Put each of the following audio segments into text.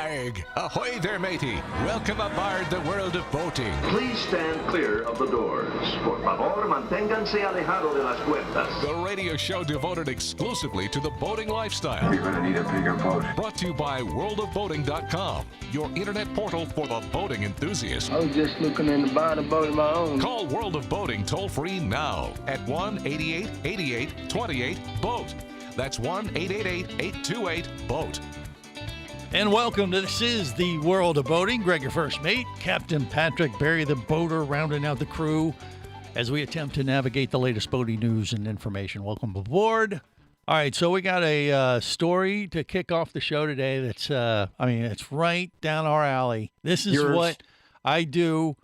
Arg! Ahoy there, matey! Welcome aboard the world of boating. Please stand clear of the doors. Por favor, manténganse alejado de las puertas. The radio show devoted exclusively to the boating lifestyle. You're gonna need a bigger boat. Brought to you by worldofboating.com, your internet portal for the boating enthusiast. I was just looking in to buy a boat of my own. Call World of Boating toll-free now at 1-8888-28-BOAT. That's 1-888-828-BOAT. And welcome to This is the World of Boating. Greg, your first mate, Captain Patrick, Barry the boater, rounding out the crew as we attempt to navigate the latest boating news and information. Welcome aboard. All right, so we got a story to kick off the show today that's, it's right down our alley. This is what I do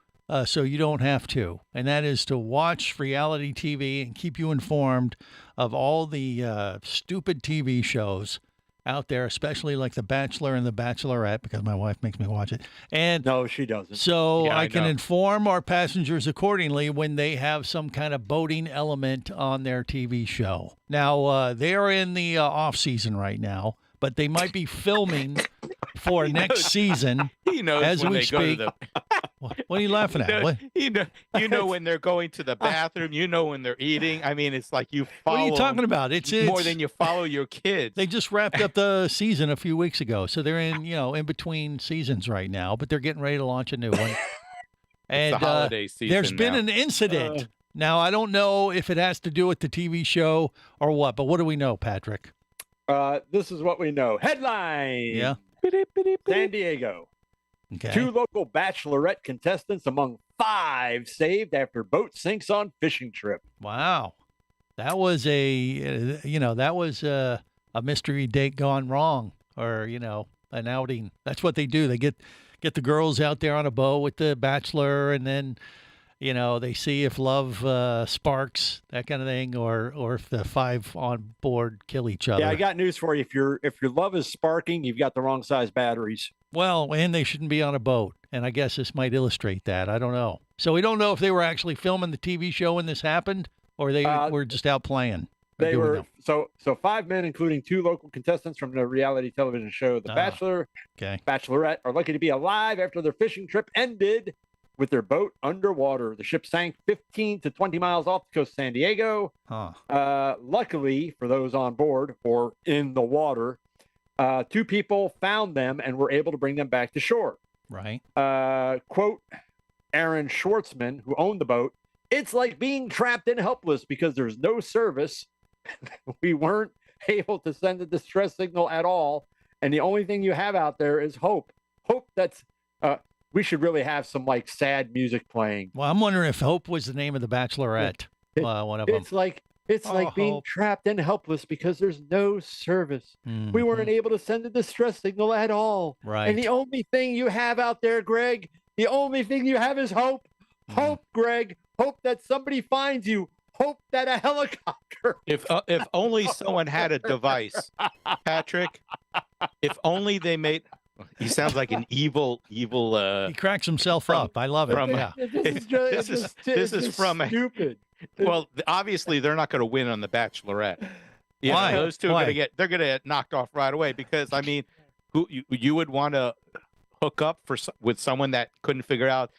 so you don't have to, and that is to watch reality TV and keep you informed of all the stupid TV shows out there, especially like The Bachelor and The Bachelorette, because my wife makes me watch it. And no, she doesn't. So Yeah, I can know. inform our passengers accordingly when they have some kind of boating element on their TV show. Now, they are in the off season right now, but they might be filming for next season. He knows as when we they go speak. to the. What are you laughing at? What? You know when they're going to the bathroom. You know when they're eating. I mean, it's like you follow. What are you talking about? It's more than you follow your kids. They just wrapped up the season a few weeks ago, so they're in between seasons right now. But they're getting ready to launch a new one. And the holiday season. there's been now. an incident. Now I don't know if it has to do with the TV show or what, but what do we know, Patrick? This is what we know. Headline. Yeah. San Diego. Okay. 2 local bachelorette contestants among 5 saved after boat sinks on fishing trip. Wow, that was a mystery date gone wrong, or an outing. That's what they do. They get the girls out there on a boat with the bachelor, and then they see if love sparks, that kind of thing, or if the 5 on board kill each other. Yeah, I got news for you. If your love is sparking, you've got the wrong size batteries. Well, and they shouldn't be on a boat. And I guess this might illustrate that. I don't know. So we don't know if they were actually filming the TV show when this happened, or they were just out playing. They were so 5 men, including 2 local contestants from the reality television show The Bachelor, Bachelorette, are lucky to be alive after their fishing trip ended with their boat underwater. The ship sank 15 to 20 miles off the coast of San Diego. Luckily for those on board or in the water, 2 people found them and were able to bring them back to shore. Right. Quote, Aaron Schwartzman, who owned the boat, "It's like being trapped and helpless because there's no service. We weren't able to send a distress signal at all. And the only thing you have out there is hope. Hope that's, we should really have some like sad music playing." Well, I'm wondering if Hope was the name of the Bachelorette. One of them. It's like being Hope. trapped and helpless because there's no service. We weren't able to send a distress signal at all. Right. And the only thing you have out there, Greg, the only thing you have is hope. Hope, Greg. Hope that somebody finds you. Hope that a helicopter. If only someone had a device, Patrick. If only they made. He sounds like an evil. He cracks himself up. I love it. This is from stupid. Well, obviously they're not going to win on The Bachelorette. Yeah, Why? those two Why? are going to get knocked off right away because I mean, who you would want to hook up with someone that couldn't figure out.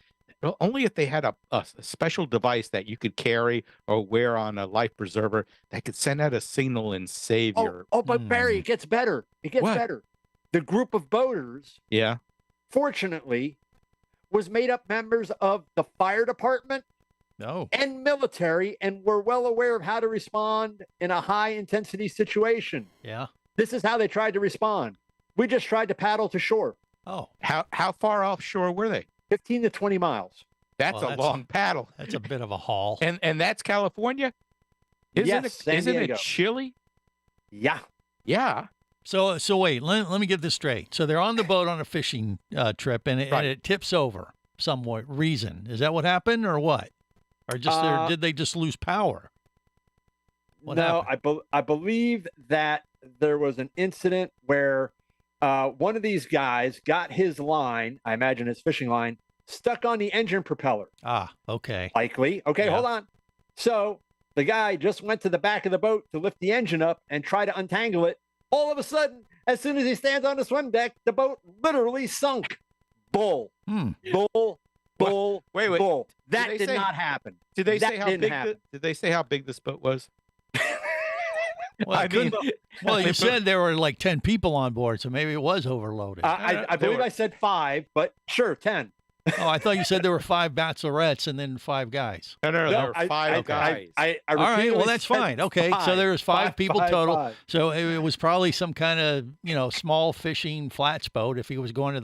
Well, only if they had a special device that you could carry or wear on a life preserver that could send out a signal and save your. But Barry, it gets better. It gets better. The group of boaters, Yeah. fortunately, was made up members of the fire department and military, and were well aware of how to respond in a high intensity situation. Yeah. This is how they tried to respond. We just tried to paddle to shore. Oh. How far offshore were they? 15 to 20 miles. That's a long paddle. That's a bit of a haul. And that's California? Yes, San Isn't Diego. it chilly? Yeah. Yeah. So wait, let me get this straight. So they're on the boat on a fishing trip, and it tips over some reason. Is that what happened, or what? Or did they just lose power? What happened? I believe that there was an incident where one of these guys got his line, I imagine his fishing line, stuck on the engine propeller. Ah, okay. Likely. Okay, Yeah. hold on. So the guy just went to the back of the boat to lift the engine up and try to untangle it. All of a sudden, as soon as he stands on the swim deck, the boat literally sunk. Bull. Bull. Bull. Wait. Bull. That did not happen. Did they say That how didn't big? happen. Did they say how big this boat was? Well, you said there were like 10 people on board, so maybe it was overloaded. I believe I said 5, but sure, 10. Oh, I thought you said there were 5 bachelorettes and then 5 guys. No, there were 5 guys. I All right, well, repeatedly that's said fine. Okay, so there was 5 people total. 5. So it was probably some kind of, small fishing flats boat if he was going to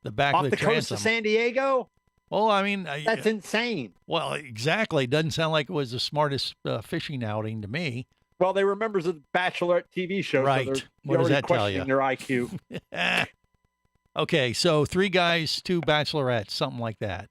the back Off of the the coast transom. of San Diego? Well, I mean, That's insane. well, exactly. Doesn't sound like it was the smartest fishing outing to me. Well, they were members of the Bachelorette TV show. Right. So they're What does already that tell you? questioning their IQ. Okay, so 3 guys, 2 bachelorettes, something like that.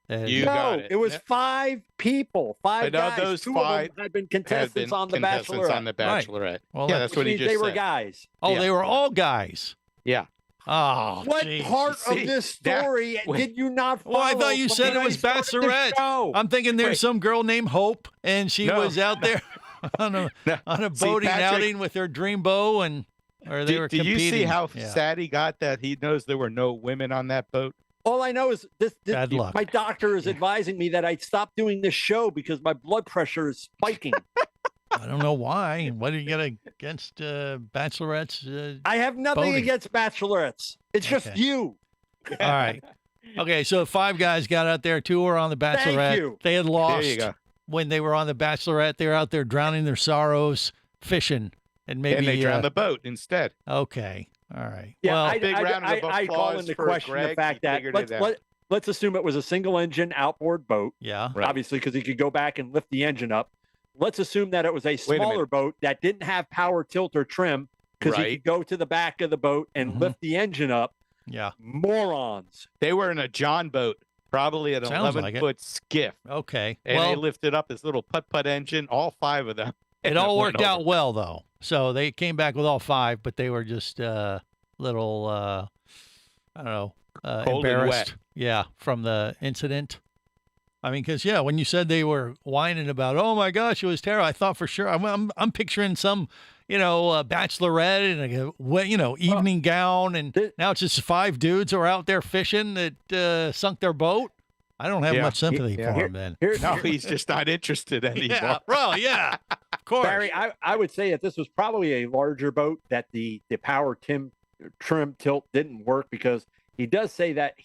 You got No, it. it was Yep. 5 people. 5 I know guys. those 2 5 of them had been Had contestants been on the contestants Bachelorette. on the Bachelorette. Well, yeah, that- that's what he Which means just they were said. guys. Oh, Yeah. they were all guys. Yeah. Oh, What geez. part see, of this that- story wait. did you not follow? Well, I thought you from said when it was I started the Bachelorette. show? I'm thinking there's Wait. some girl named Hope, and she No. was out there on a No. See, boating Patrick- outing with her dream bow, or they were Do you competing. see how Yeah. sad he got that he knows there were no women on that boat? All I know is this Bad luck. my doctor is advising me that I stop doing this show because my blood pressure is spiking. I don't know why. What do you get against bachelorettes? I have nothing Boating. against bachelorettes. It's just Okay. you. All right. Okay, so 5 guys got out there. 2 were on the Bachelorette. you. They had There lost you go. when they were on the Bachelorette. They were out there drowning their sorrows, fishing, and maybe And they drowned the boat instead. Okay. All right. Yeah, well, big round of I call applause into for question the Greg. fact He that figured it out. let's assume it was a single engine outboard boat, yeah. Right. obviously because he could go back and lift the engine up. Let's assume that it was a minute. smaller boat that didn't have power tilt or trim because he Right. could go to the back of the boat and Mhm. lift the engine up. Yeah. Morons. They were in a John boat, probably an Sounds like it. 11-foot skiff. Okay. And they well, lifted up his little putt-putt engine, all 5 of them. it and all went worked out over. well, though. So they came back with all 5, but they were just little, I don't know, Cold and embarrassed. wet. Yeah, from the incident. I mean, because when you said they were whining about, oh my gosh, it was terrible, I thought for sure I'm picturing some, bachelorette in a, evening gown, and now it's just 5 dudes who are out there fishing that sunk their boat. I don't have Yeah. much sympathy Yeah. for him then. No, he's just not interested anymore. Yeah, well, yeah, of course. Barry, I would say that this was probably a larger boat, that the power trim tilt didn't work, because he does say that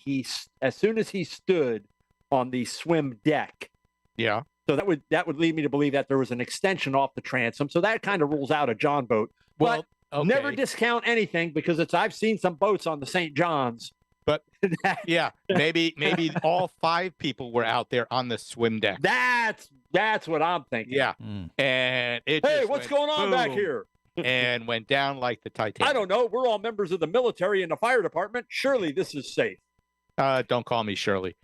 as soon as he stood on the swim deck, Yeah. so that would lead me to believe that there was an extension off the transom. So that kind of rules out a John boat. Well, But okay. never discount anything, because I've seen some boats on the St. John's. But yeah, maybe all 5 people were out there on the swim deck. That's what I'm thinking. Yeah. Mm. And it Hey, just what's went going on back boom here? and went down like the Titanic. I don't know. We're all members of the military and the fire department. Surely this is safe. Don't call me Shirley.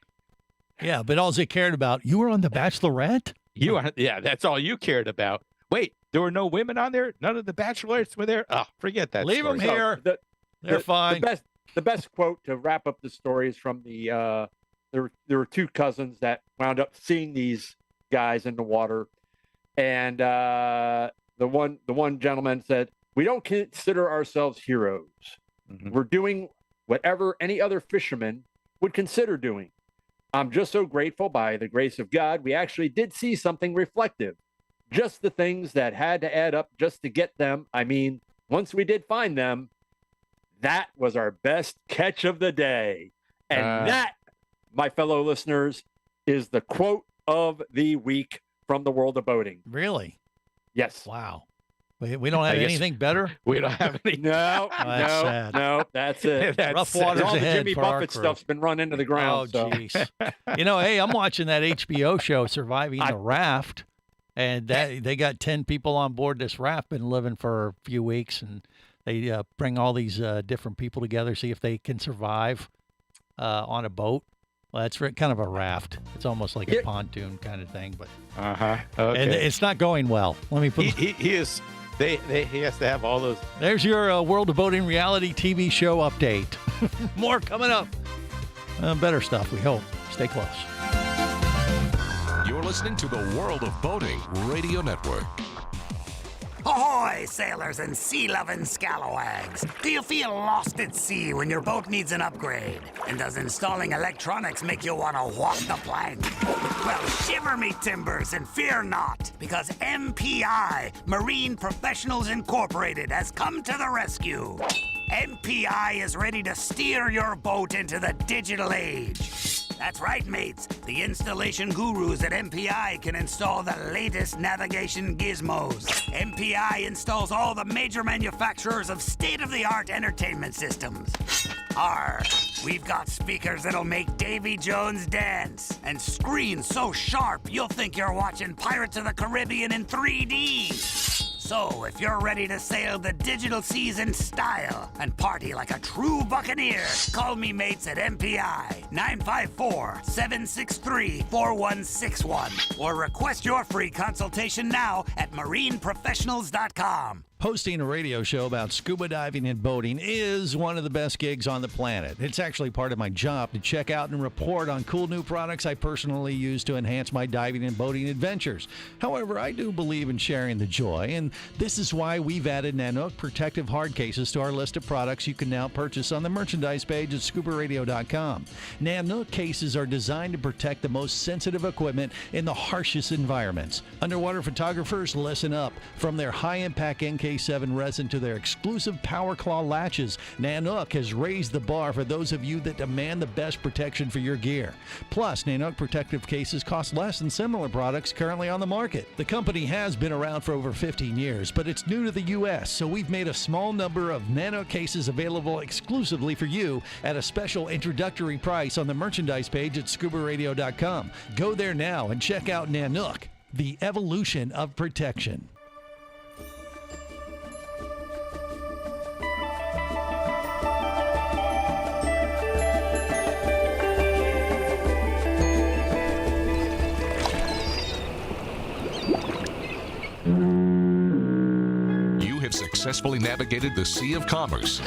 Yeah, but all they cared about, you were on the Bachelorette? You are, yeah, that's all you cared about. Wait, there were no women on there? None of the bachelorettes were there? Oh, forget that. Leave them story. here. So They're fine. The best quote to wrap up the story is from the there were 2 cousins that wound up seeing these guys in the water, and the one gentleman said, "We don't consider ourselves heroes. Mhm. We're doing whatever any other fisherman would consider doing. I'm just so grateful, by the grace of God, we actually did see something reflective. Just the things that had to add up just to get them. I mean, once we did find them, that was our best catch of the day." And that, my fellow listeners, is the quote of the week from the world of boating. Really? Yes. Wow. We don't have I guess- anything better? We don't have any. No, that's sad. no, that's it. That's Rough sad. waters All the ahead Jimmy for our Buffett crew. stuff's been run into the Oh, ground. so. jeez. Hey, I'm watching that HBO show, Surviving the Raft, and they got 10 people on board this raft, been living for a few weeks, and they bring all these different people together, see if they can survive on a boat. Well, it's kind of a raft. It's almost like a pontoon kind of thing, but Okay. and it's not going well. Let me put. He is. He has to have all those. There's your World of Boating reality TV show update. More coming up. Better stuff, we hope. Stay close. You're listening to the World of Boating Radio Network. Ahoy, sailors and sea-loving scalawags! Do you feel lost at sea when your boat needs an upgrade? And does installing electronics make you want to walk the plank? Well, shiver me timbers and fear not, because MPI, Marine Professionals Incorporated, has come to the rescue. MPI is ready to steer your boat into the digital age. That's right, mates. The installation gurus at MPI can install the latest navigation gizmos. MPI installs all the major manufacturers of state-of-the-art entertainment systems. We've got speakers that'll make Davy Jones dance, and screens so sharp you'll think you're watching Pirates of the Caribbean in 3D. So, if you're ready to sail the digital seas in style and party like a true buccaneer, call me mates at MPI 954-763-4161 or request your free consultation now at marineprofessionals.com. Hosting a radio show about scuba diving and boating is one of the best gigs on the planet. It's actually part of my job to check out and report on cool new products I personally use to enhance my diving and boating adventures. However, I do believe in sharing the joy, and this is why we've added Nanook protective hard cases to our list of products you can now purchase on the merchandise page at scubaradio.com. Nanook cases are designed to protect the most sensitive equipment in the harshest environments. Underwater photographers, listen up. From their high-impact NK7 resin to their exclusive Power Claw latches, Nanook has raised the bar for those of you that demand the best protection for your gear. Plus, Nanook protective cases cost less than similar products currently on the market. The company has been around for over 15 years, but it's new to the U.S., so we've made a small number of Nanook cases available exclusively for you at a special introductory price on the merchandise page at scubaradio.com. Go there now and check out Nanook, the evolution of protection. Successfully navigated the Sea of Commerce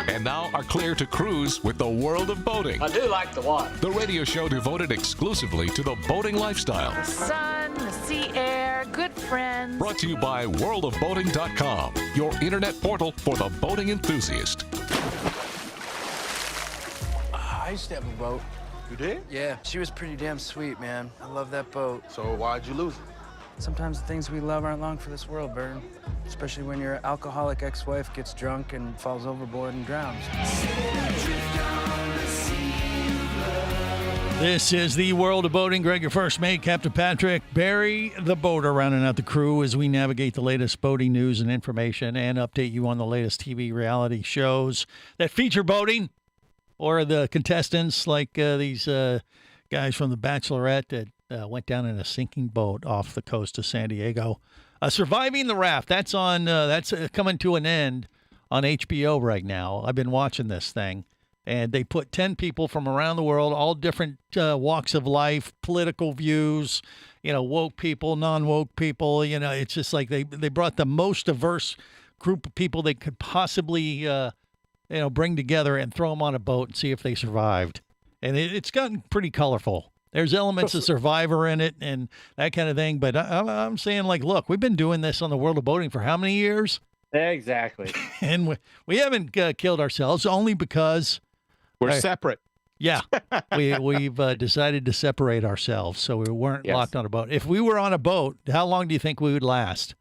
and now are clear to cruise with the World of Boating. I do like the water. The radio show devoted exclusively to the boating lifestyle. The sun, the sea air, good friends. Brought to you by worldofboating.com, your internet portal for the boating enthusiast. I used to have a boat. You did? Yeah, she was pretty damn sweet, man. I love that boat. So why'd you lose it? Sometimes the things we love aren't long for this world, Vern. Especially when your alcoholic ex-wife gets drunk and falls overboard and drowns. This is the World of Boating. Greg, your first mate, Captain Patrick, Barry the boater, rounding out the crew as we navigate the latest boating news and information and update you on the latest TV reality shows that feature boating or the contestants like these guys from The Bachelorette that went down in a sinking boat off the coast of San Diego. Surviving the Raft, that's on. That's coming to an end on HBO right now. I've been watching this thing, and they put 10 people from around the world, all different walks of life, political views, woke people, non-woke people. It's just like they brought the most diverse group of people they could possibly bring together and throw them on a boat and see if they survived. And it's gotten pretty colorful. There's elements of Survivor in it and that kind of thing. But I'm saying, look, we've been doing this on the World of Boating for how many years? Exactly. And we haven't killed ourselves only because we're separate. Yeah. We've decided to separate ourselves. So we weren't locked on a boat. If we were on a boat, how long do you think we would last?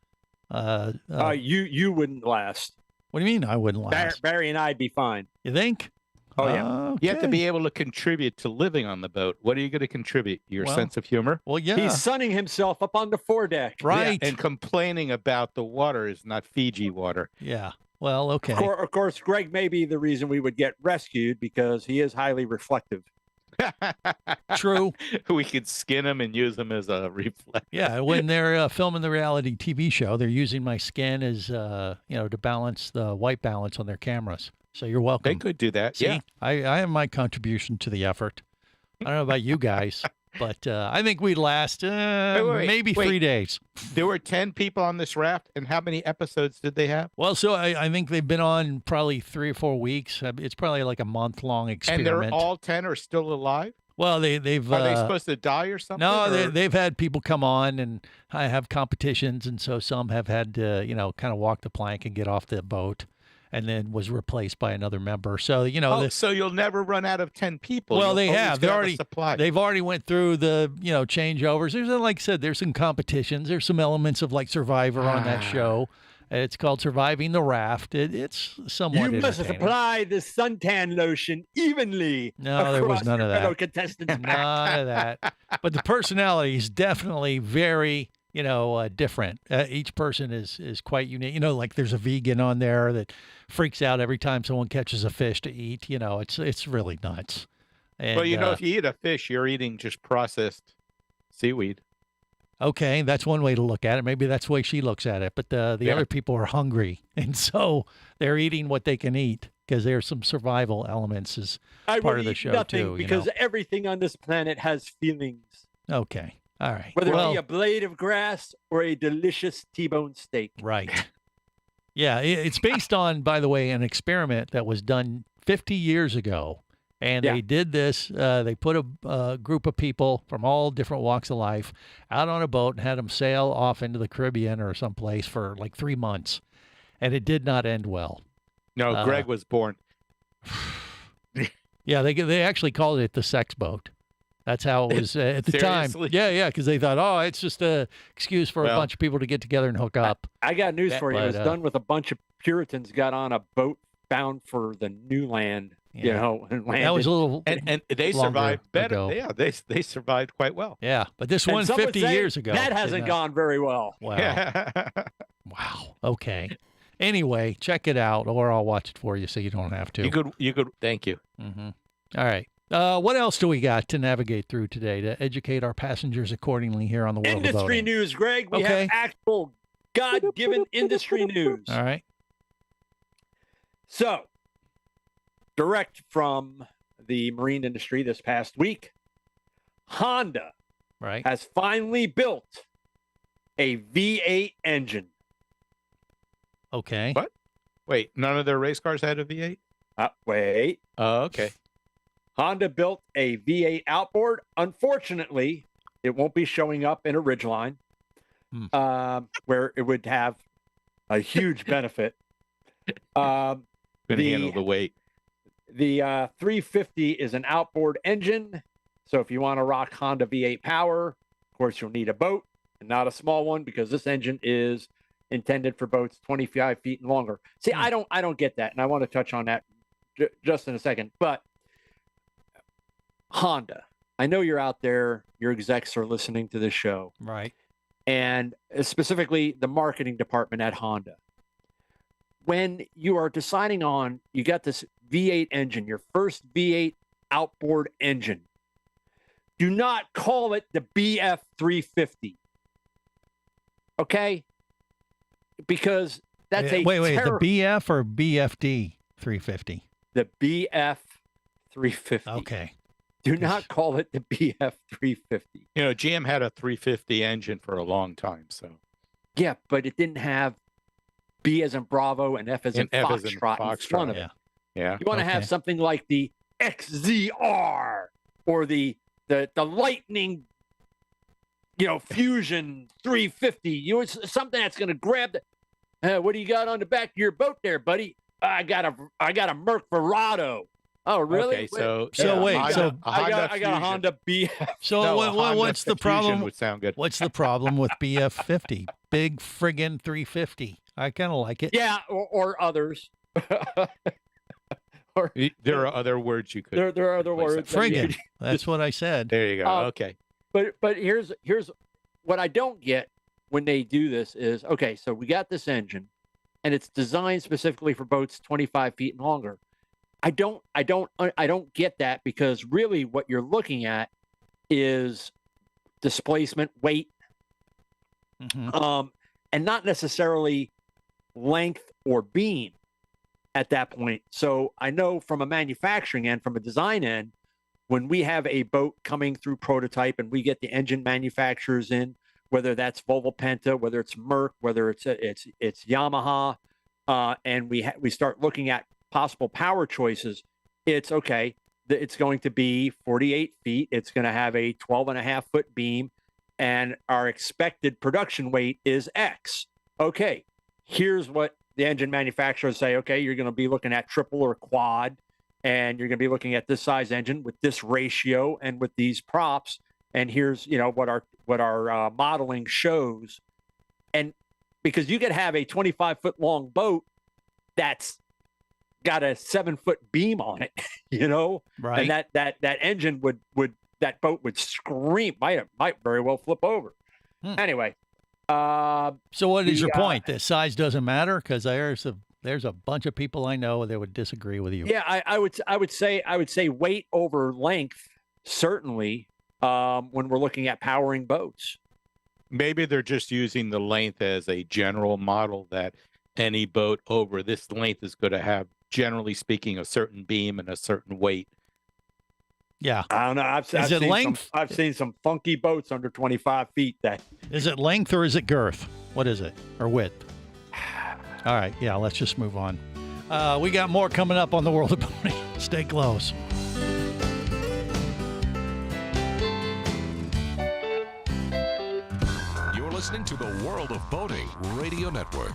You wouldn't last. What do you mean I wouldn't last? Barry and I'd be fine. You think? Oh, yeah. Okay. You have to be able to contribute to living on the boat. What are you going to contribute? Your sense of humor? Well, yeah. He's sunning himself up on the foredeck. Right. Yeah, and complaining about the water is not Fiji water. Yeah. Well, okay. Of course, Greg may be the reason we would get rescued because he is highly reflective. True. We could skin him and use him as a reflex. Yeah, when they're filming the reality TV show, they're using my skin as to balance the white balance on their cameras. So you're welcome. They could do that. See, yeah. I have my contribution to the effort. I don't know about you guys, but I think we'd last maybe 3 days. There were 10 people on this raft, and how many episodes did they have? Well, so I think they've been on probably 3 or 4 weeks. It's probably like a month-long experiment. And they're all 10 are still alive? Well, they've Are they supposed to die or something? No, or? they've had people come on and I have competitions, and so some have had to, kind of walk the plank and get off the boat, and then was replaced by another member. So So you'll never run out of 10 people. Well, You'll they always have. have a supply. They've already went through the changeovers. There's like I said, there's some competitions. There's some elements of like Survivor on that show. It's called Surviving the Raft. It's somewhat You must entertaining. apply the suntan lotion evenly. No, there was across none of your fellow that. contestants' None of that. But the personality is definitely very, different. Each person is quite unique. Like there's a vegan on there that freaks out every time someone catches a fish to eat. It's really nuts. And, Well, if you eat a fish, you're eating just processed seaweed. Okay, that's one way to look at it. Maybe that's the way she looks at it. But the other people are hungry, and so they're eating what they can eat because there's some survival elements as I part would of the eat show nothing too. because everything on this planet has feelings. Okay, all right. Whether well, it be a blade of grass or a delicious T-bone steak. right. Yeah, it's based on, by the way, an experiment that was done 50 years ago. And they did this. They put a group of people from all different walks of life out on a boat and had them sail off into the Caribbean or someplace for like 3 months. And it did not end well. No, Greg was born. Yeah, they actually called it the sex boat. That's how it was at the time. Seriously? Yeah, because they thought, oh, it's just a excuse for a bunch of people to get together and hook up. I got news for you. It was But, done with a bunch of Puritans got on a boat bound for the new land. And that was a little and they longer survived better. ago. Yeah, they survived quite well. Yeah, but this And one some would 50 say years ago. that did hasn't not. gone very well. Wow. Wow. Okay. Anyway, check it out, or I'll watch it for you so you don't have to. You could. Thank you. Mm-hmm. All right. What else do we got to navigate through today to educate our passengers accordingly here on the World of Industry Boating? news, Greg. We Okay. have actual God-given industry news. All right. So, direct from the marine industry this past week, Honda has finally built a V8 engine. Okay. What? Wait, none of their race cars had a V8? Wait. Oh, okay. Honda built a V8 outboard. Unfortunately, it won't be showing up in a Ridgeline, where it would have a huge benefit. Couldn't handle the weight. The 350 is an outboard engine. So if you want to rock Honda V8 power, of course, you'll need a boat and not a small one because this engine is intended for boats 25 feet and longer. See, I don't get that. And I want to touch on that just in a second. But Honda, I know you're out there. Your execs are listening to this show. Right. And specifically the marketing department at Honda. When you are deciding on, you got this V8 engine, your first V8 outboard engine, do not call it the BF 350. Okay? Because that's wait, the BF or BFD 350? The BF 350. Okay. Do not call it the BF 350. GM had a 350 engine for a long time, so. Yeah, but it didn't have B as in Bravo and F as in Foxtrot in front of it. Yeah. You want to have something like the XZR or the Lightning, Fusion 350. Something that's going to grab the. What do you got on the back of your boat there, buddy? I got a Merc Verado. Oh, really? Okay, I got a Honda BF. So what's the problem? Would sound good. What's the problem with BF 50? Big friggin' 350. I kind of like it. Yeah, or others. There are other words you could. There are other words. Friggin'. That's what I said. There you go. Okay. But here's what I don't get when they do this is, okay, so we got this engine and it's designed specifically for boats 25 feet and longer. I don't get that because really what you're looking at is displacement, weight, and not necessarily length or beam at that point. So I know from a manufacturing end, from a design end, when we have a boat coming through prototype and we get the engine manufacturers in, whether that's Volvo Penta, whether it's Merc, whether it's Yamaha, and we start looking at possible power choices, it's okay. it's going to be 48 feet. It's going to have a 12.5-foot beam, and our expected production weight is X. Okay, here's what the engine manufacturers say. Okay, you're going to be looking at triple or quad, and you're going to be looking at this size engine with this ratio and with these props. And here's, what our modeling shows. And because you could have a 25-foot long boat that's got a 7-foot beam on it, right? And that engine that boat would scream, might very well flip over. Anyway, so what is your point? The size doesn't matter? Because there's a bunch of people I know that would disagree with you. Yeah, I would say weight over length, certainly, when we're looking at powering boats. Maybe they're just using the length as a general model that any boat over this length is going to have, generally speaking, a certain beam and a certain weight. Yeah. I don't know. I've seen some funky boats under 25 feet. Is it length or is it girth? What is it? Or width? All right. Yeah, let's just move on. We got more coming up on the World of Boating. Stay close. You're listening to the World of Boating Radio Network.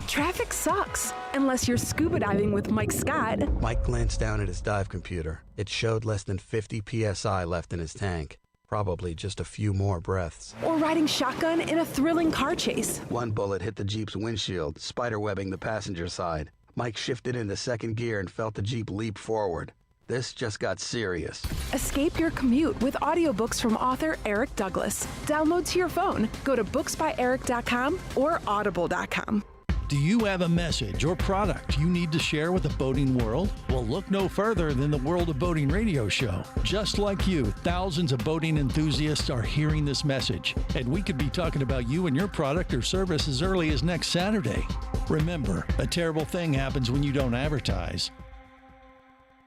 Traffic sucks, unless you're scuba diving with Mike Scott. Mike glanced down at his dive computer. It showed less than 50 PSI left in his tank. Probably just a few more breaths. Or riding shotgun in a thrilling car chase. One bullet hit the Jeep's windshield, spiderwebbing the passenger side. Mike shifted into second gear and felt the Jeep leap forward. This just got serious. Escape your commute with audiobooks from author Eric Douglas. Download to your phone. Go to booksbyeric.com or audible.com. Do you have a message or product you need to share with the boating world? Well, look no further than the World of Boating radio show. Just like you, thousands of boating enthusiasts are hearing this message, and we could be talking about you and your product or service as early as next Saturday. Remember, a terrible thing happens when you don't advertise.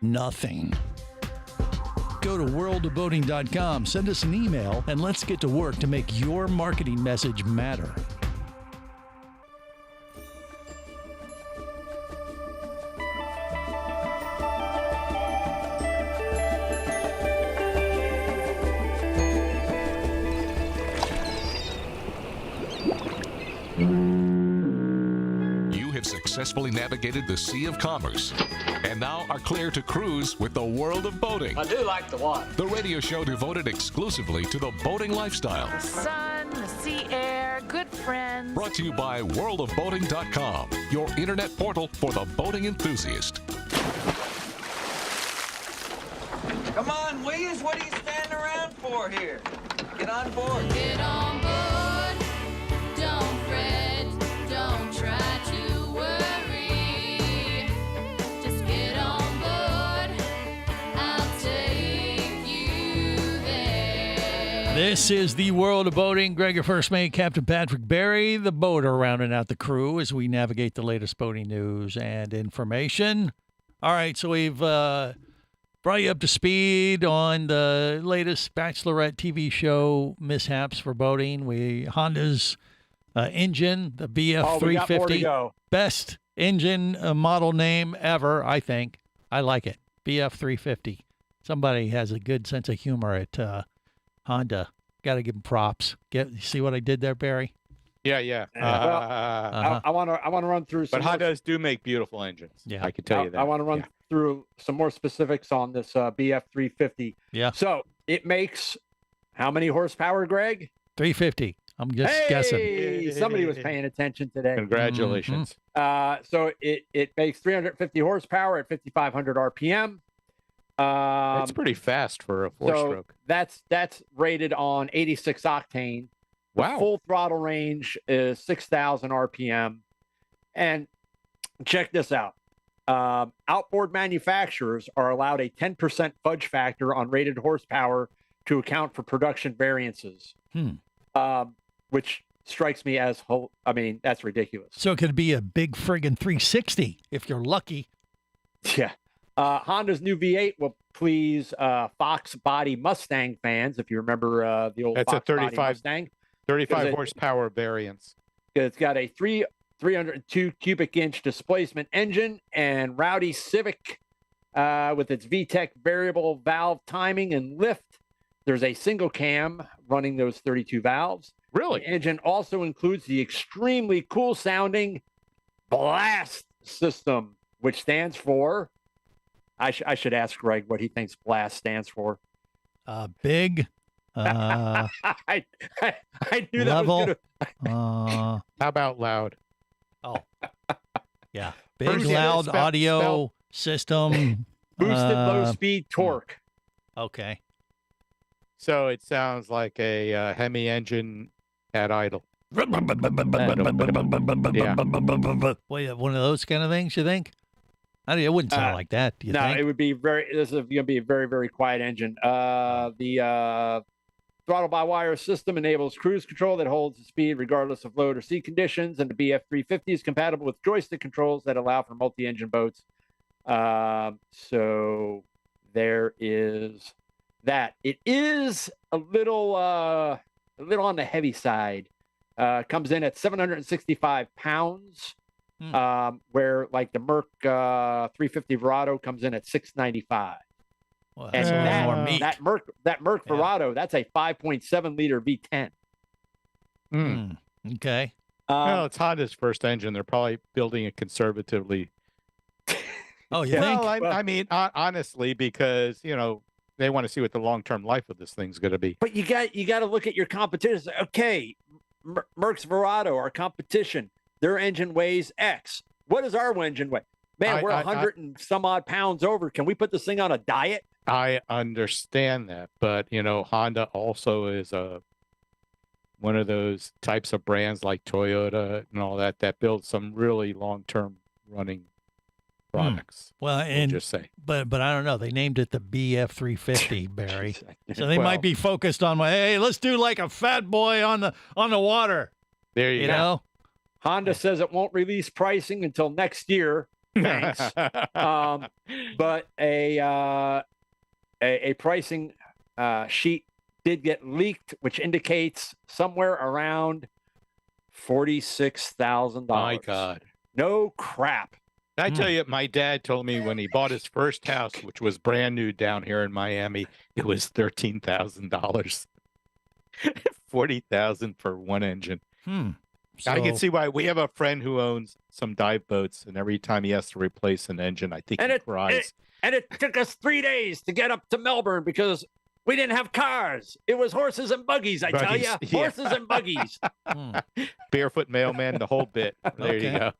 Nothing. Go to worldofboating.com, send us an email, and let's get to work to make your marketing message matter. You have successfully navigated the Sea of Commerce and now are clear to cruise with the World of Boating. I do like the water. The radio show devoted exclusively to the boating lifestyle. The sun, the sea air, good friends. Brought to you by worldofboating.com, your internet portal for the boating enthusiast. Come on, Williams, what are you standing around for here? Get on board. Get on board. Don't fret. Don't try to worry. Just get on board. I'll take you there. This is the World of Boating. Greg, your first mate, Captain Patrick Barry, the boater, rounding out the crew as we navigate the latest boating news and information. All right, so we've brought you up to speed on the latest Bachelorette TV show mishaps for boating. Honda's engine, the BF 350, best engine model name ever, I think. I like it. BF 350. Somebody has a good sense of humor at Honda. Got to give them props. See what I did there, Barry? Yeah. I want to run through some. But Hondas do make beautiful engines. Yeah, I can tell you that. I want to run through some more specifics on this BF 350. Yeah. So it makes how many horsepower, Greg? 350. I'm just guessing. Hey, somebody was paying attention today. Congratulations. So it makes 350 horsepower at 5,500 RPM. That's pretty fast for a four-stroke. That's rated on 86 octane. Wow. The full throttle range is 6,000 RPM. And check this out. Outboard manufacturers are allowed a 10% fudge factor on rated horsepower to account for production variances, which strikes me as that's ridiculous. So it could be a big friggin' 360 if you're lucky. Yeah. Honda's new V8 will please Fox Body Mustang fans, if you remember the old That's Fox a Body Mustang. 35 horsepower variance. It's got a 302 cubic inch displacement engine, and Rowdy Civic with its VTEC variable valve timing and lift. There's a single cam running those 32 valves. Really? The engine also includes the extremely cool sounding Blast system, which stands for, I should ask Greg what he thinks Blast stands for. Big. I knew level. that was How about loud? Oh, yeah. Big, First, loud spell- audio system. boosted low speed torque. Okay. So it sounds like a Hemi engine at idle. Yeah. Wait, one of those kind of things, you think? It wouldn't sound like that, do you No, think? it would be this is going to be a very, very quiet engine. The throttle by wire system enables cruise control that holds the speed regardless of load or sea conditions, and the BF350 is compatible with joystick controls that allow for multi-engine boats. So there is that. It is a little on the heavy side. Comes in at 765 pounds. Where like the Merc 350 Verado comes in at 695. Well, And that's a little more meat. that Merc Verado, that's a 5.7 liter V10. Okay. Well, it's Honda's first engine. They're probably building it conservatively. Oh, you think? Well, I mean, honestly, because they want to see what the long-term life of this thing's going to be. But you got to look at your competition. Okay, Merck's Verado, our competition, their engine weighs X. What does our engine weigh? Man, we're 100 and some odd pounds over. Can we put this thing on a diet? I understand that, but Honda also is one of those types of brands like Toyota and all that builds some really long-term running products. Well, and just say, but I don't know. They named it the BF350, Barry. So they Well- might be focused on hey, let's do like a fat boy on the water. There you go. know. Honda says it won't release pricing until next year. Thanks. But a pricing sheet did get leaked, which indicates somewhere around $46,000. My God. No crap. I tell you, my dad told me when he bought his first house, which was brand new down here in Miami, it was $13,000. $40,000 for one engine. I can see why. We have a friend who owns some dive boats, and every time he has to replace an engine, I think he cries. And it took us 3 days to get up to Melbourne because we didn't have cars. It was horses and buggies, I tell you. Buggies, yeah. Horses and buggies. Barefoot mailman, the whole bit. There you Okay. go.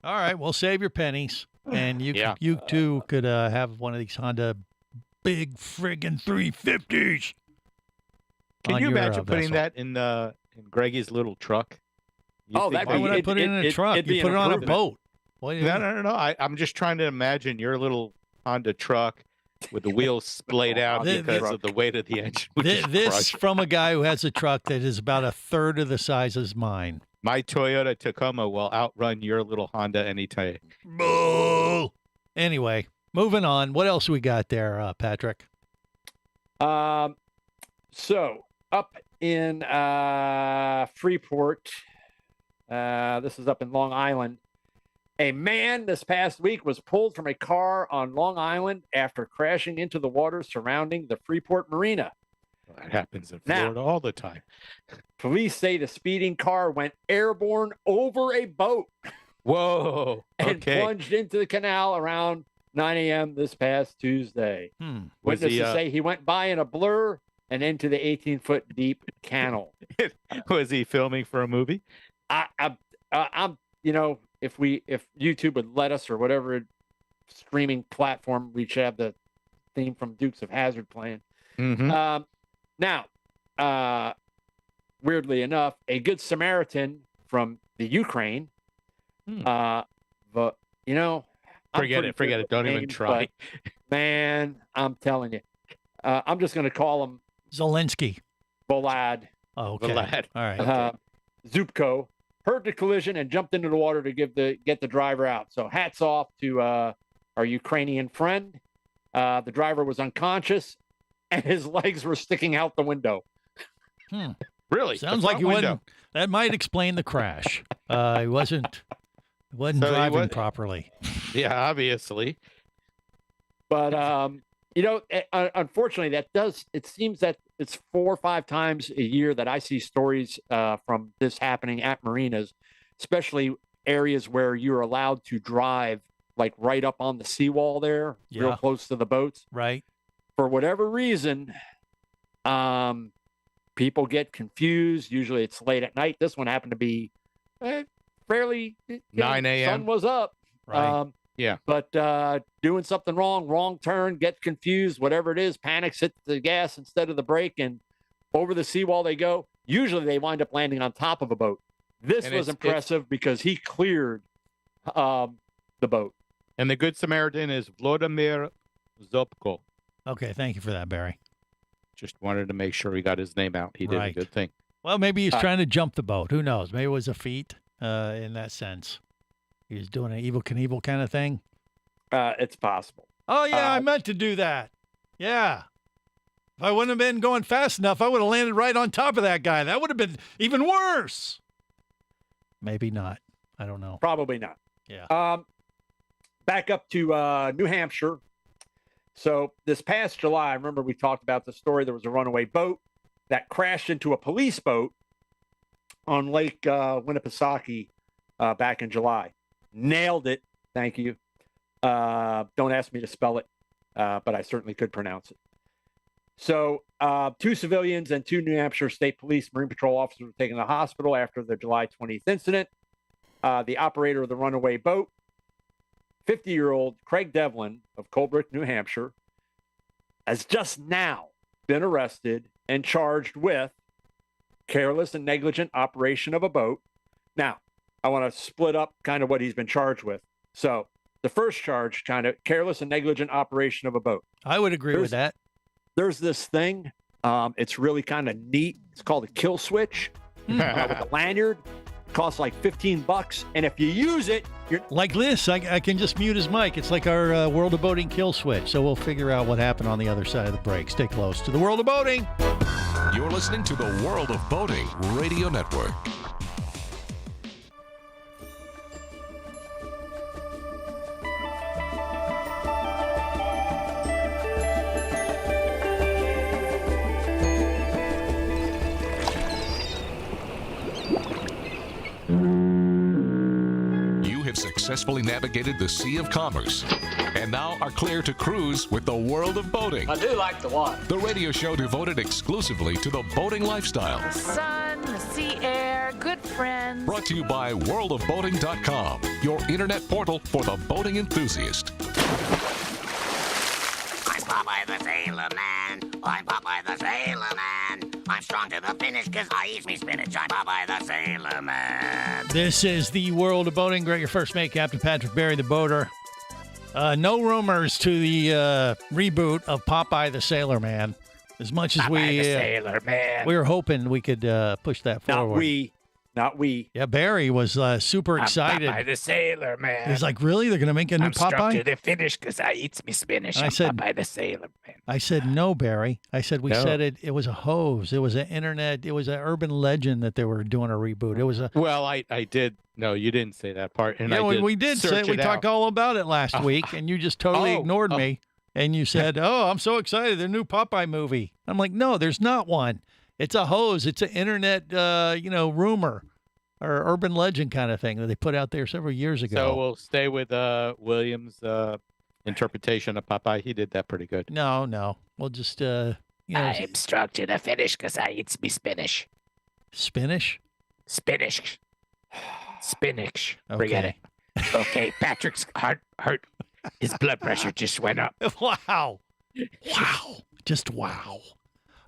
All right, well, save your pennies, and you too could have one of these Honda big friggin' 350s. Can on you your, imagine putting vessel. that in Greggy's little truck? Oh, think Why would I put it in a truck? You put it on a boat. What do you No. I'm just trying to imagine your little Honda truck with the wheels splayed out because of the weight of the engine. which is This crushed. from a guy who has a truck that is about a third of the size as mine. My Toyota Tacoma will outrun your little Honda anytime. Boo! Anyway, moving on. What else we got there, Patrick? So up in Freeport, this is up in Long Island. A man this past week was pulled from a car on Long Island after crashing into the water surrounding the Freeport Marina. That happens in Now- Florida all the time. Police say the speeding car went airborne over a boat Whoa. and Okay. plunged into the canal around 9 a.m. this past Tuesday. Was Witnesses he, say he went by in a blur and into the 18-foot deep canal. Was he filming for a movie? I'm, if YouTube would let us or whatever streaming platform, we should have the theme from Dukes of Hazzard playing. Mm-hmm. Now, weirdly enough, a good Samaritan from the Ukraine, I'm Forget pretty it. Don't good even names, try. but, man, I'm telling you, I'm just going to call him Zelensky. Bolad. Oh, okay. Vlad. All right. Zupko heard the collision and jumped into the water to get the driver out. So hats off to our Ukrainian friend. The driver was unconscious and his legs were sticking out the window. Really? Sounds The like front he window? wasn't. That might explain the crash. He wasn't So he driving wa- properly. Yeah, obviously. But unfortunately, it seems that it's 4 or 5 times a year that I see stories from this happening at marinas, especially areas where you're allowed to drive like right up on the seawall there, real close to the boats. Right. For whatever reason, people get confused. Usually it's late at night. This one happened to be fairly 9 a.m. Sun was up. Right. Yeah. But doing something wrong turn, get confused, whatever it is, panics, hit the gas instead of the brake, and over the seawall they go. Usually they wind up landing on top of a boat. This was impressive because he cleared the boat. And the Good Samaritan is Vladimir Zopko. Okay, thank you for that, Barry. Just wanted to make sure he got his name out. He did a good thing. Well, maybe he's trying to jump the boat. Who knows? Maybe it was a feat in that sense. He was doing an Evel Knievel kind of thing. It's possible. Oh, yeah, I meant to do that. Yeah. If I wouldn't have been going fast enough, I would have landed right on top of that guy. That would have been even worse. Maybe not. I don't know. Probably not. Yeah. Back up to New Hampshire. So this past July, I remember we talked about the story. There was a runaway boat that crashed into a police boat on Lake Winnipesaukee back in July. Nailed it. Thank you. Don't ask me to spell it, but I certainly could pronounce it. So 2 civilians and 2 New Hampshire State Police Marine Patrol officers were taken to the hospital after the July 20th incident. The operator of the runaway boat, 50-year-old Craig Devlin of Colebrook, New Hampshire, has just now been arrested and charged with careless and negligent operation of a boat. Now, I want to split up kind of what he's been charged with. So the first charge, kind of careless and negligent operation of a boat. I would agree with that. There's this thing. It's really kind of neat. It's called a kill switch with a lanyard. Costs like $15, and if you use it, you're like this. I can just mute his mic. It's like our World of Boating kill switch. So we'll figure out what happened on the other side of the break. Stay close to the World of Boating. You're listening to the World of Boating Radio Network. Successfully navigated the Sea of Commerce and now are clear to cruise with the World of Boating. I do like the water. The radio show devoted exclusively to the boating lifestyle. The sun, the sea air, good friends. Brought to you by worldofboating.com, your internet portal for the boating enthusiast. I'm Popeye the Sailor Man. I'm Popeye the Sailor Man. I'm strong to the finish because I eat me spinach. I'm Popeye the Sailor Man. This is the World of Boating. Greg, your first mate, Captain Patrick Barry, the boater. No rumors to the reboot of Popeye the Sailor Man. As much as Popeye the Sailor Man. we were hoping we could push that forward. Not we. Yeah, Barry was super excited. I'm Popeye the Sailor Man. He's like, really? They're going to make a new I'm strong Popeye? to the finish because I eats me spinach. I I'm said- Popeye the Sailor Man. I said, no, Barry. I said, we No. said it was a hose. It was an internet. It was an urban legend that they were doing a reboot. It was a. Well, I did. No, you didn't say that part. And Yeah, I did we did say search we it talked out. all about it last week, and you just totally ignored me. And you said, "Oh, I'm so excited! The new Popeye movie." I'm like, "No, there's not one. It's a hose. It's an internet, rumor or urban legend kind of thing that they put out there several years ago." So we'll stay with Williams' interpretation of Popeye. He did that pretty good. No, we'll just I'm strong to the finish because I eats me spinach. Spinach. Spinach. Spinach. Okay. Forget it. Okay, Patrick's heart. His blood pressure just went up. Wow. Just wow.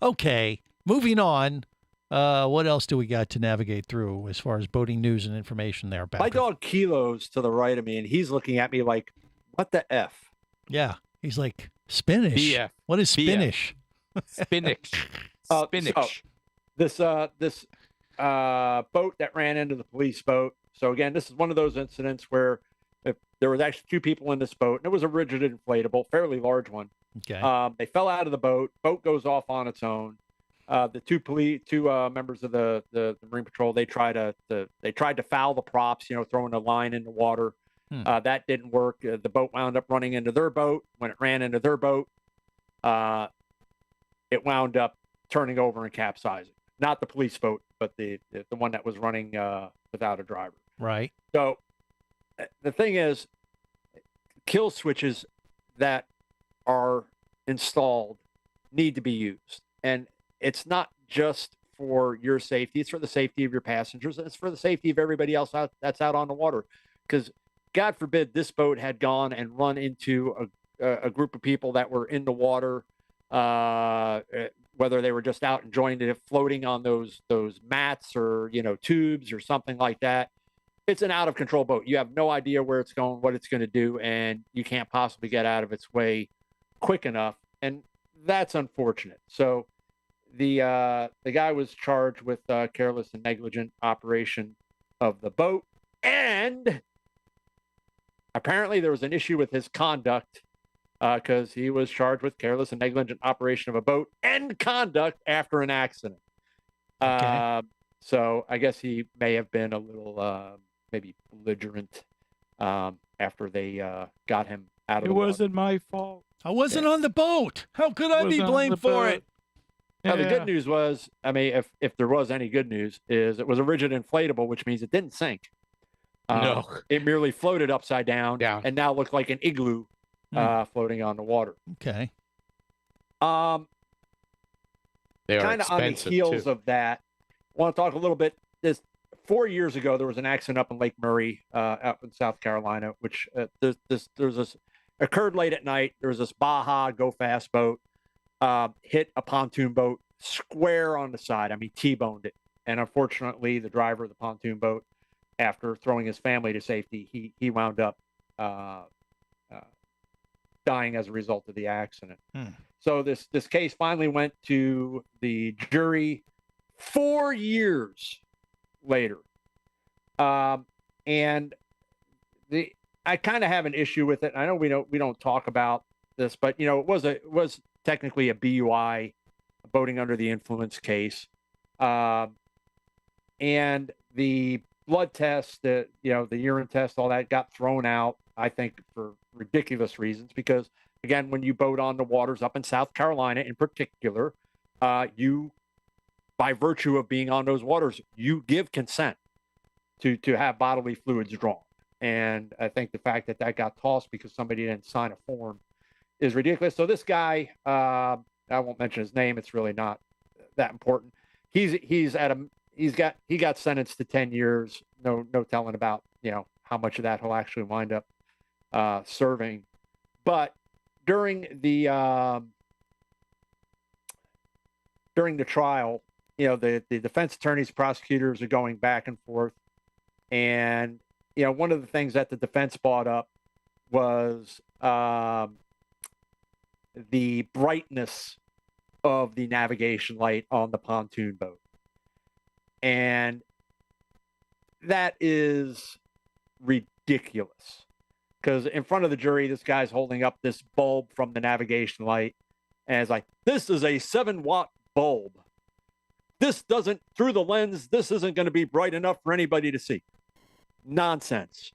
Okay, moving on. What else do we got to navigate through as far as boating news and information there, My Patrick? dog Kilo's to the right of me, and he's looking at me like, what the F? Yeah, he's like, spinach. BF. What is BF. spinach? Spinach. Spinach. This boat that ran into the police boat. So again, this is one of those incidents where if there was actually 2 people in this boat, and it was a rigid inflatable, fairly large one. Okay. They fell out of the boat. Boat goes off on its own. The two members of the Marine Patrol, they tried to foul the props, throwing a line in the water. That didn't work. The boat wound up running into their boat. When it ran into their boat, it wound up turning over and capsizing. Not the police boat, but the one that was running without a driver. Right. So the thing is, kill switches that are installed need to be used. And it's not just for your safety, it's for the safety of your passengers, and it's for the safety of everybody else that's out on the water. Because God forbid this boat had gone and run into a group of people that were in the water, whether they were just out enjoying it, floating on those mats or, tubes or something like that. It's an out of control boat. You have no idea where it's going, what it's going to do, and you can't possibly get out of its way quick enough. And that's unfortunate. So the guy was charged with careless and negligent operation of the boat, and apparently there was an issue with his conduct because he was charged with careless and negligent operation of a boat and conduct after an accident. Okay. So I guess he may have been a little maybe belligerent after they got him out of the water. It wasn't my fault. I wasn't on the boat. How could I be blamed for it? Now, the good news was, I mean, if there was any good news, is it was a rigid inflatable, which means it didn't sink. No. It merely floated upside down and now looked like an igloo floating on the water. Okay. They are kind of on the expensive, heels too. of that, I want to talk a little bit. 4 years ago, there was an accident up in Lake Murray, out in South Carolina, which there's this occurred late at night. There was this Baja Go Fast boat, hit a pontoon boat square on the side. I mean, T-boned it. And unfortunately, the driver of the pontoon boat, after throwing his family to safety, he wound up dying as a result of the accident. So this case finally went to the jury 4 years later. And I kind of have an issue with it. I know we don't talk about this, but it was technically a BUI, boating under the influence case. And the blood test, the urine test, all that got thrown out, I think, for ridiculous reasons. Because again, when you boat on the waters up in South Carolina in particular, you, by virtue of being on those waters, you give consent to have bodily fluids drawn. And I think the fact that got tossed because somebody didn't sign a form is ridiculous. So this guy, I won't mention his name. It's really not that important. He got sentenced to 10 years. No telling about, how much of that he'll actually wind up serving. But during the trial, the defense attorneys, prosecutors are going back and forth. And, one of the things that the defense brought up was the brightness of the navigation light on the pontoon boat. And that is ridiculous. Because in front of the jury, this guy's holding up this bulb from the navigation light. And it's like, this is a 7-watt bulb. This doesn't, through the lens, this isn't going to be bright enough for anybody to see. Nonsense.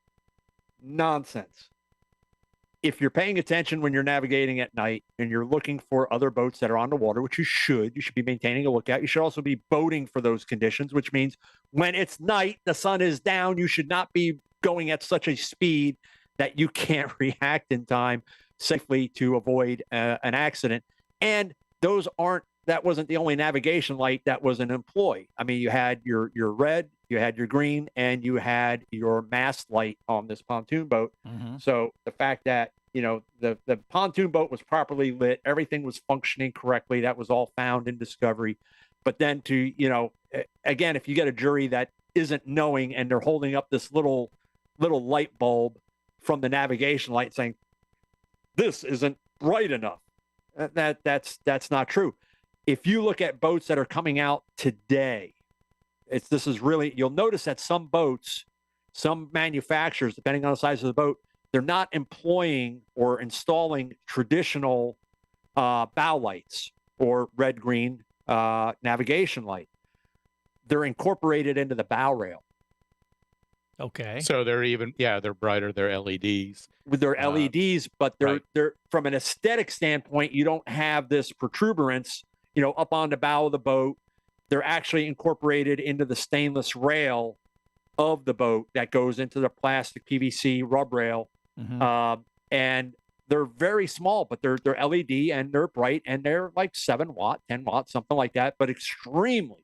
If you're paying attention when you're navigating at night and you're looking for other boats that are on the water, which you should be maintaining a lookout. You should also be boating for those conditions, which means when it's night, the sun is down, you should not be going at such a speed that you can't react in time safely to avoid an accident. And that wasn't the only navigation light that was in employ. I mean, you had your red, you had your green, and you had your mast light on this pontoon boat. Mm-hmm. So the fact that, the pontoon boat was properly lit, everything was functioning correctly, that was all found in discovery. But then again, if you get a jury that isn't knowing and they're holding up this little light bulb from the navigation light saying, this isn't bright enough, that's not true. If you look at boats that are coming out today, you'll notice that some boats, some manufacturers, depending on the size of the boat, they're not employing or installing traditional bow lights or red-green navigation light. They're incorporated into the bow rail. Okay. So they're brighter. They're LEDs. With their LEDs, but they're from an aesthetic standpoint, you don't have this protuberance, up on the bow of the boat. They're actually incorporated into the stainless rail of the boat that goes into the plastic PVC rub rail. Mm-hmm. And they're very small, but they're LED and they're bright and they're like 7 watt, 10 watts, something like that, but extremely,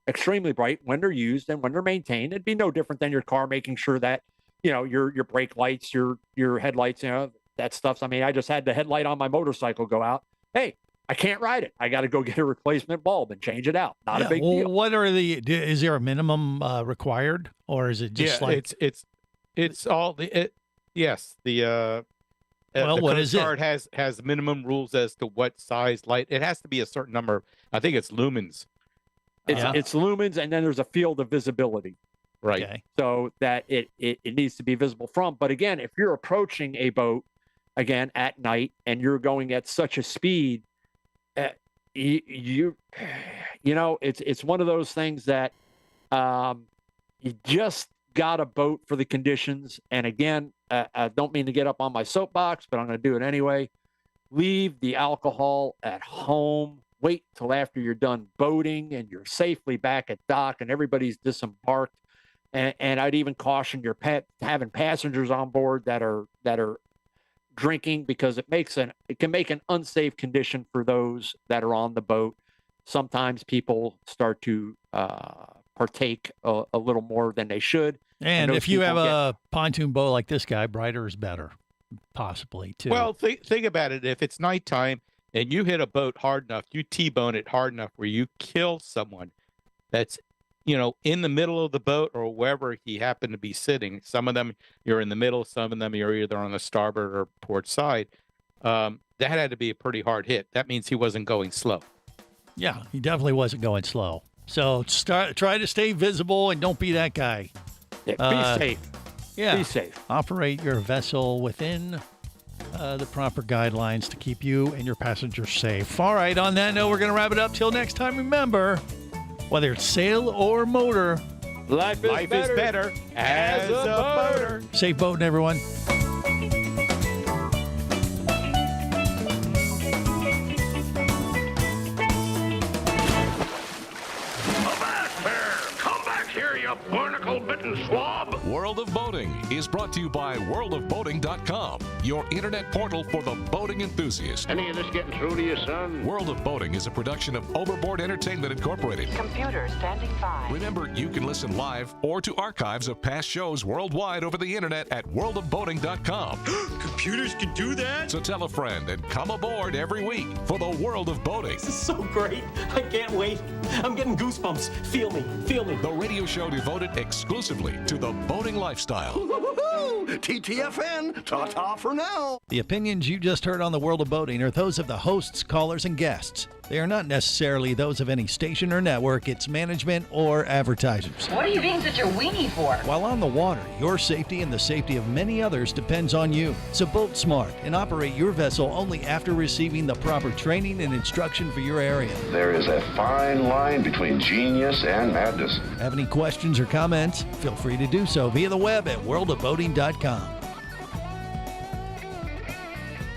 extremely bright when they're used and when they're maintained. It'd be no different than your car, making sure that, your brake lights, your headlights, that stuff's. I mean, I just had the headlight on my motorcycle go out. Hey, I can't ride it. I got to go get a replacement bulb and change it out. Not a big deal. What are is there a minimum required, or is it just it's all yes, the well, the what Coast is it? Guard has minimum rules as to what size light. It has to be a certain number. I think it's lumens. It's lumens, and then there's a field of visibility. Right. Okay. So that it needs to be visible from. But again, if you're approaching a boat, again, at night, and you're going at such a speed, it's one of those things that you just got a boat for the conditions. And again, I don't mean to get up on my soapbox, but I'm going to do it anyway. Leave the alcohol at home. Wait till after you're done boating and you're safely back at dock and everybody's disembarked. And I'd even caution your having passengers on board that are drinking, because it can make an unsafe condition for those that are on the boat. Sometimes people start to partake a little more than they should. And if you have a pontoon boat like this guy, brighter is better, possibly too. Well, think about it. If it's nighttime and you hit a boat hard enough, you T-bone it hard enough where you kill someone that's in the middle of the boat or wherever he happened to be sitting. Some of them you're in the middle, some of them you're either on the starboard or port side. That had to be a pretty hard hit. That means he wasn't going slow. Yeah, he definitely wasn't going slow. So try to stay visible and don't be that guy. Yeah, be safe. Yeah. Be safe. Operate your vessel within the proper guidelines to keep you and your passengers safe. All right, on that note, we're going to wrap it up. Till next time, remember, whether it's sail or motor, life is better as a boater. Safe boating, everyone. Barnacle-bitten swab. World of Boating is brought to you by worldofboating.com, your internet portal for the boating enthusiast. Any of this getting through to you, son? World of Boating is a production of Overboard Entertainment Incorporated. Computer standing by. Remember, you can listen live or to archives of past shows worldwide over the internet at worldofboating.com. Computers can do that? So tell a friend and come aboard every week for the World of Boating. This is so great. I can't wait. I'm getting goosebumps. Feel me. Feel me. The radio show devoted exclusively to the boating lifestyle. TTFN, ta-ta for now. The opinions you just heard on the World of Boating are those of the hosts, callers, and guests. They are not necessarily those of any station or network, its management, or advertisers. What are you being such a weenie for? While on the water, your safety and the safety of many others depends on you. So boat smart and operate your vessel only after receiving the proper training and instruction for your area. There is a fine line between genius and madness. Have any questions or comments? Feel free to do so via the web at worldofboating.com.